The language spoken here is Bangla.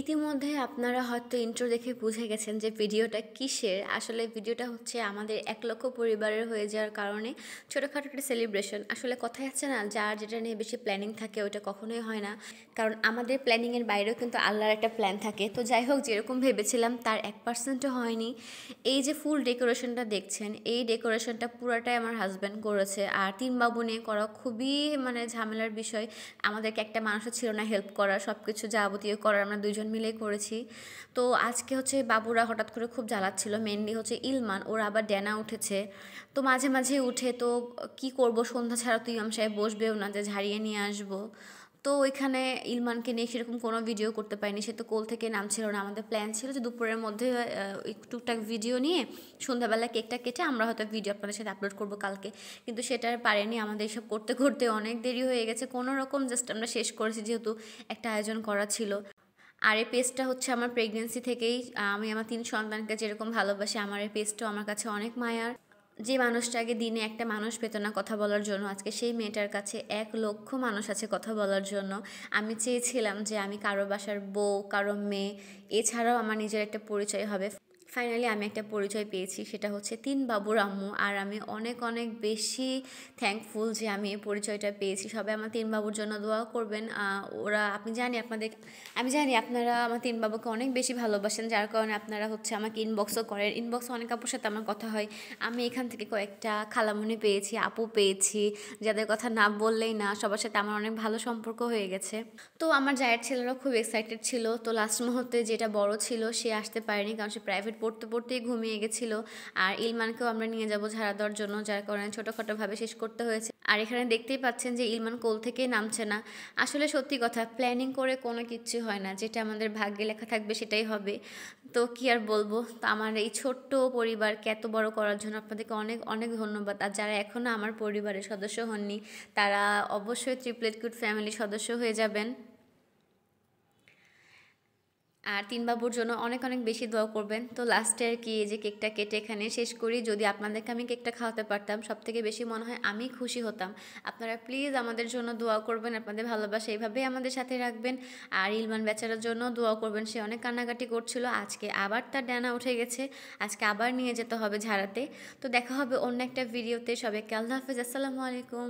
ইতিমধ্যে আপনারা হয়তো ইন্ট্রো দেখে বুঝে গেছেন যে ভিডিওটা কিসের। আসলে ভিডিওটা হচ্ছে আমাদের 1 লক্ষ পরিবারের হয়ে যাওয়ার কারণে ছোটোখাটো একটা সেলিব্রেশন। আসলে কথাই আছে না, যার যেটা নিয়ে বেশি প্ল্যানিং থাকে ওইটা কখনোই হয় না, কারণ আমাদের প্ল্যানিংয়ের বাইরেও কিন্তু আল্লাহর একটা প্ল্যান থাকে। তো যাই হোক, যেরকম ভেবেছিলাম তার 1%ও হয়নি। এই যে ফুল ডেকোরেশনটা দেখছেন, এই ডেকোরেশনটা পুরোটাই আমার হাজব্যান্ড করেছে। আর 3 বাবু নিয়ে করা খুবই ঝামেলার বিষয়। আমাদেরকে একটা মানুষও ছিল না হেল্প করার, সব কিছু যাবতীয় করার আমরা দুইজন মিলেই করেছি। তো আজকে হচ্ছে বাবুরা হঠাৎ করে খুব জ্বালাচ্ছিল, মেনলি হচ্ছে ইলমান, ওর আবার ডেনা উঠেছে। তো মাঝে মাঝে উঠে, তো কি করব, সন্ধ্যা ছাড়া তো ইমাম সাহেব বসবেও না যে ঝাড়িয়ে নিয়ে আসবো। তো ওইখানে ইলমানকে নিয়ে সেরকম কোনো ভিডিও করতে পারিনি, সে তো কোল থেকে নামছিল না। আমাদের প্ল্যান ছিল যে দুপুরের মধ্যে টুকটাক ভিডিও নিয়ে সন্ধ্যাবেলা কেকটা কেটে আমরা হয়তো ভিডিও আপনাদের সাথে আপলোড করবো কালকে, কিন্তু সেটা আর পারেনি। আমাদের এসব করতে করতে অনেক দেরি হয়ে গেছে, কোনো রকম জাস্ট আমরা শেষ করেছি, যেহেতু একটা আয়োজন করা ছিল। আর এই পেজটা হচ্ছে আমার প্রেগনেন্সি থেকেই, আমি আমার 3 সন্তানকে যেরকম ভালোবাসি, আমার এই পেজটাও আমার কাছে অনেক মায়ার। যে মানুষটাকে দিনে একটা মানুষ পেত না কথা বলার জন্য, আজকে সেই মেয়েটার কাছে 1 লক্ষ মানুষ আছে কথা বলার জন্য। আমি চেয়েছিলাম যে আমি কারো বাসার বউ, কারো মেয়ে, এছাড়াও আমার নিজের একটা পরিচয় হবে। ফাইনালি আমি একটা পরিচয় পেয়েছি, সেটা হচ্ছে 3 বাবুর আম্মু। আর আমি অনেক অনেক বেশি থ্যাঙ্কফুল যে আমি এই পরিচয়টা পেয়েছি। সবাই আমার 3 বাবুর জন্য দোয়া করবেন। ওরা, আমি জানি আপনারা আমার 3 বাবুকে অনেক বেশি ভালোবাসেন, যার কারণে আপনারা হচ্ছে আমাকে ইনবক্সও করেন। ইনবক্সে অনেক আপুর সাথে আমার কথা হয়। আমি এখান থেকে কয়েকটা খালামণি পেয়েছি, আপু পেয়েছি, যাদের কথা না বললেই না, সবার সাথে আমার অনেক ভালো সম্পর্ক হয়ে গেছে। তো আমার জায়ের ছেলেরাও খুব এক্সাইটেড ছিল। তো লাস্ট মুহূর্তে যেটা বড় ছিল সে আসতে পারেনি, কারণ সে প্রাইভেট পড়তে পড়তেই ঘুমিয়ে গেছিল। আর ইলমানকেও আমরা নিয়ে যাব ঝাড়া দেওয়ার জন্য, যার কারণে ছোটোখাটোভাবে শেষ করতে হয়েছে। আর এখানে দেখতেই পাচ্ছেন যে ইলমান কোল থেকেই নামছে না। আসলে সত্যি কথা, প্ল্যানিং করে কোনো কিচ্ছু হয় না, যেটা আমাদের ভাগ্যে লেখা থাকবে সেটাই হবে। তো কি আর বলবো, তো আমার এই ছোট্ট পরিবারকে এত বড় করার জন্য আপনাদেরকে অনেক অনেক ধন্যবাদ। আর যারা এখনও আমার পরিবারের সদস্য হননি, তারা অবশ্যই ট্রিপলেট কিউট ফ্যামিলি সদস্য হয়ে যাবেন। আর 3 বাবুর জন্য অনেক অনেক বেশি দোয়া করবেন। তো লাস্টে আর কি, এই যে কেকটা কেটে এখানে শেষ করি। যদি আপনাদেরকে আমি কেকটা খাওয়াতে পারতাম, সব থেকে বেশি মনে হয় আমি খুশি হতাম। আপনারা প্লিজ আমাদের জন্য দোয়া করবেন, আপনাদের ভালোবাসা এইভাবেই আমাদের সাথে রাখবেন। আর ইলমান বেচারার জন্য দোয়া করবেন, সে অনেক কান্নাকাটি করছিল। আজকে আবার তার ডানা উঠে গেছে, আজকে আবার নিয়ে যেতে হবে ঝাড়াতে। তো দেখা হবে অন্য একটা ভিডিওতে। সবাইকে আল্লাহ হাফেজ, আসসালামু আলাইকুম।